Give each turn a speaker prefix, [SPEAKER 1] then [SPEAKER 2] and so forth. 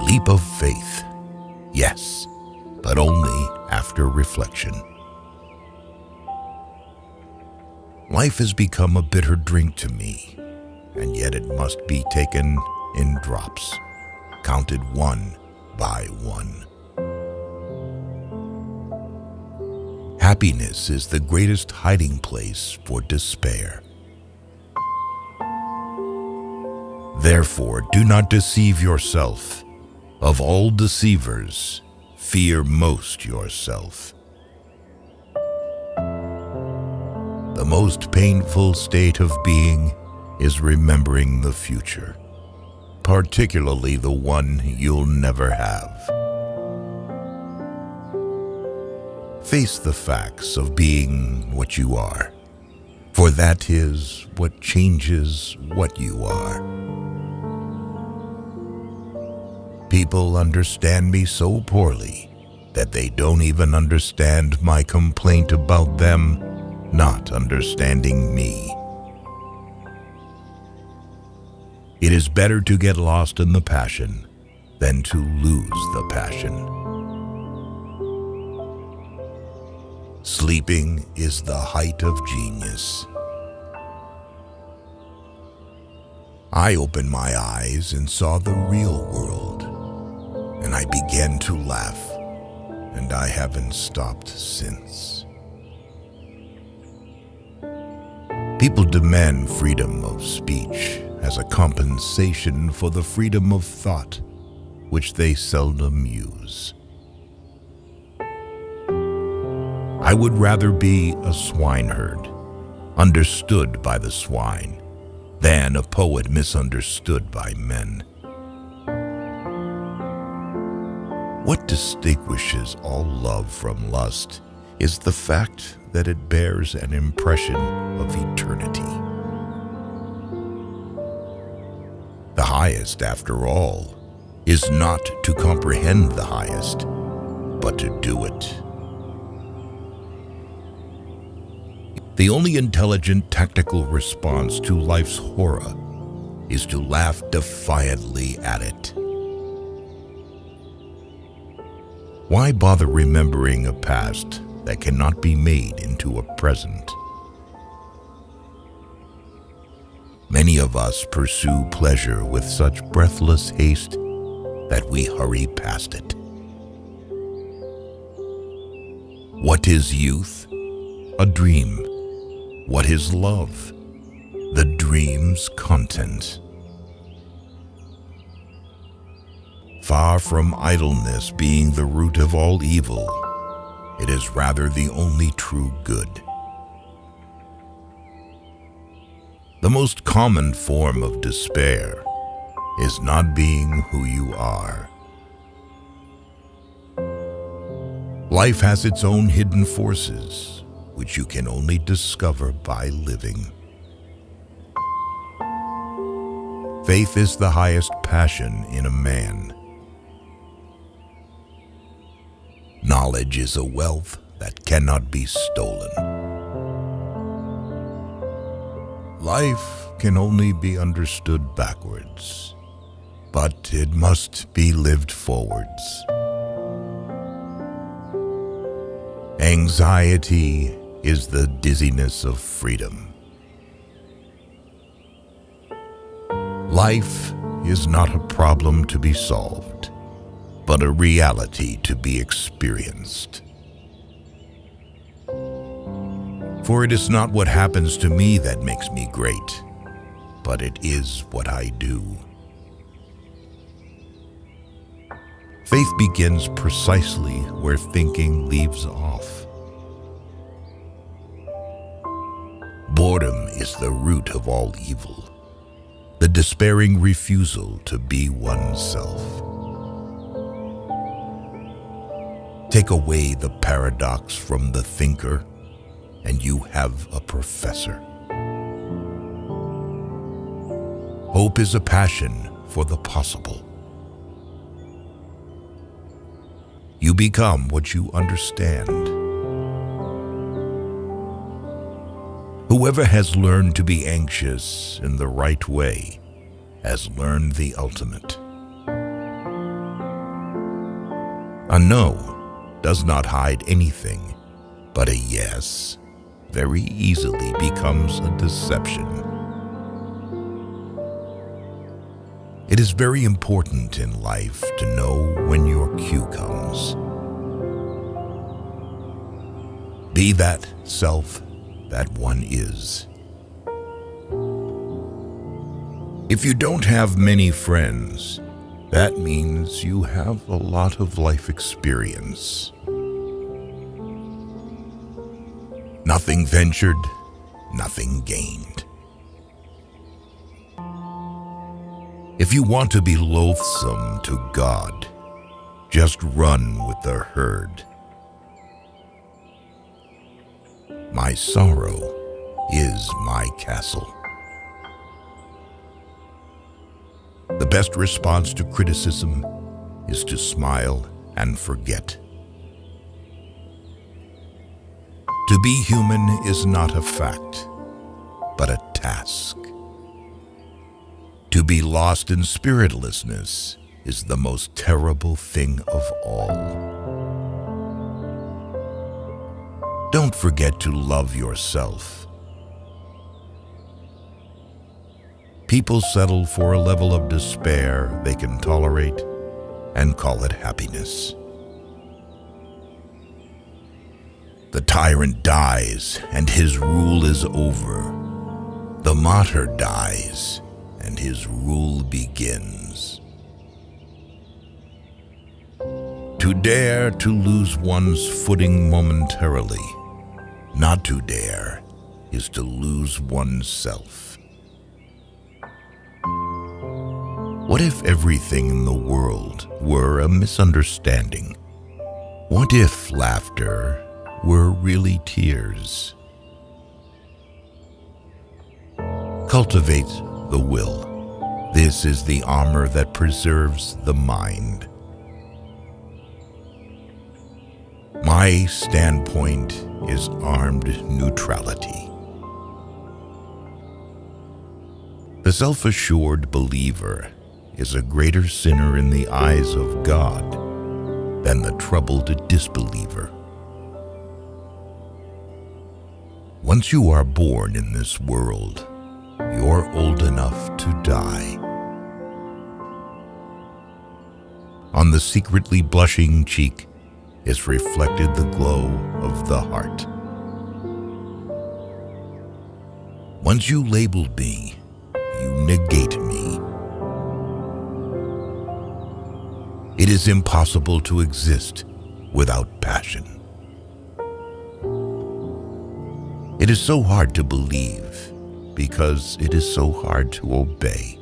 [SPEAKER 1] leap of faith, yes, but only after reflection. Life has become a bitter drink to me, and yet it must be taken in drops, counted one by one. Happiness is the greatest hiding place for despair. Therefore, do not deceive yourself. Of all deceivers, fear most yourself. The most painful state of being is remembering the future, particularly the one you'll never have. Face the facts of being what you are, for that is what changes what you are. People understand me so poorly that they don't even understand my complaint about them not understanding me. It is better to get lost in the passion than to lose the passion. Sleeping is the height of genius. I opened my eyes and saw the real world, and I began to laugh, and I haven't stopped since. People demand freedom of speech as a compensation for the freedom of thought, which they seldom use. I would rather be a swineherd, understood by the swine, than a poet misunderstood by men. What distinguishes all love from lust is the fact that it bears an impression of eternity. The highest, after all, is not to comprehend the highest, but to do it. The only intelligent tactical response to life's horror is to laugh defiantly at it. Why bother remembering a past that cannot be made into a present? Many of us pursue pleasure with such breathless haste that we hurry past it. What is youth? A dream. What is love? The dream's content. Far from idleness being the root of all evil, it is rather the only true good. The most common form of despair is not being who you are. Life has its own hidden forces, which you can only discover by living. Faith is the highest passion in a man. Knowledge is a wealth that cannot be stolen. Life can only be understood backwards, but it must be lived forwards. Anxiety is the dizziness of freedom. Life is not a problem to be solved, but a reality to be experienced. For it is not what happens to me that makes me great, but it is what I do. Faith begins precisely where thinking leaves off. Boredom is the root of all evil, the despairing refusal to be oneself. Take away the paradox from the thinker, and you have a professor. Hope is a passion for the possible. You become what you understand. Whoever has learned to be anxious in the right way has learned the ultimate. A no does not hide anything, but a yes very easily becomes a deception. It is very important in life to know when your cue comes. Be that self that one is. If you don't have many friends, that means you have a lot of life experience. Nothing ventured, nothing gained. If you want to be loathsome to God, just run with the herd. My sorrow is my castle. The best response to criticism is to smile and forget. To be human is not a fact, but a task. To be lost in spiritlessness is the most terrible thing of all. Don't forget to love yourself. People settle for a level of despair they can tolerate and call it happiness. The tyrant dies and his rule is over. The martyr dies and his rule begins. To dare to lose one's footing momentarily, not to dare, is to lose oneself. What if everything in the world were a misunderstanding? What if laughter were really tears? Cultivate the will. This is the armor that preserves the mind. My standpoint is armed neutrality. The self-assured believer is a greater sinner in the eyes of God than the troubled disbeliever. Once you are born in this world, you're old enough to die. On the secretly blushing cheek is reflected the glow of the heart. Once you labeled me, you negate me. It is impossible to exist without passion. It is so hard to believe because it is so hard to obey.